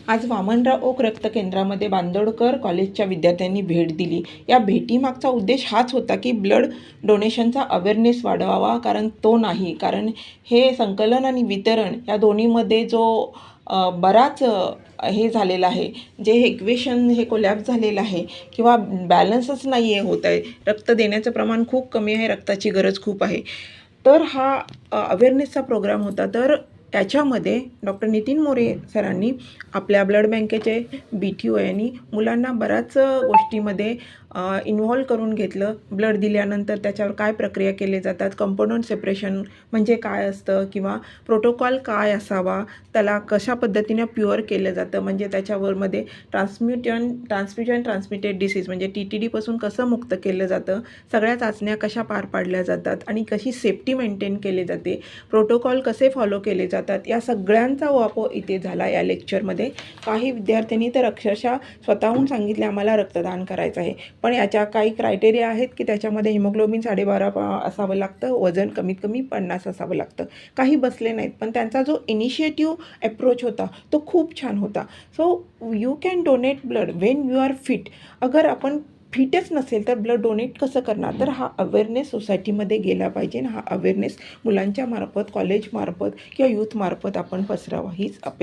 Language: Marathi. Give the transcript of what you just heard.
आज वामनराव ओक रक्त केंद्रामध्ये बांदोडकर कॉलेजच्या विद्यार्थ्यांनी भेट दिली. या भेटीमागचा उद्देश हाच होता की ब्लड डोनेशनचा अवेअरनेस वाढवावा, कारण हे संकलन आणि वितरण या दोन्हीमध्ये जो बराच हे झालेला आहे, जे हे इक्वेशन हे कोलॅप्स झालेलं आहे किंवा बॅलन्सच नाही आहे होत आहे. रक्त देण्याचं प्रमाण खूप कमी आहे, रक्ताची गरज खूप आहे. तर हा अवेअरनेसचा प्रोग्राम होता. तर त्याच्यामध्ये डॉक्टर नितीन मोरे सरांनी आपल्या ब्लड बँकेचे BTO यांनी मुलांना बऱ्याच गोष्टीमध्ये इन्व्हॉल्व करून घेतलं. ब्लड दिल्यानंतर त्याच्यावर काय प्रक्रिया केले जातात, कंपोनंट सेपरेशन म्हणजे काय असतं किंवा प्रोटोकॉल काय असावा, त्याला कशा पद्धतीने प्युअर केलं जातं, म्हणजे त्याच्यावरमध्ये ट्रान्समिटेड डिसीज म्हणजे TTD कसं मुक्त केलं जातं, सगळ्या चाचण्या कशा पार पाडल्या जातात आणि कशी सेफ्टी मेंटेन केली जाते, प्रोटोकॉल कसे फॉलो केले जातात, या सगळ्यांचा वापर इथे झाला या लेक्चरमध्ये. काही विद्यार्थ्यांनी तर अक्षरशः स्वतःहून सांगितले आम्हाला रक्तदान करायचं आहे, पण याच्या काही क्रायटेरिया आहेत की त्याच्यामध्ये हिमोग्लोबिन 12.5 असावं लागतं, वजन कमीत कमी 50 असावं लागतं. काही बसले नाहीत, पण त्यांचा जो इनिशिएटिव्ह अप्रोच होता तो खूप छान होता. So you can donate blood when you are fit. अगर आपण फिटच नसेल तर ब्लड डोनेट कसं करणार? तर हा अवेअरनेस सोसायटीमध्ये गेला पाहिजे. हा अवेअरनेस मुलांच्या मार्फत, कॉलेजमार्फत किंवा यूथमार्फत आपण पसरावा, हीच अपेक्षा.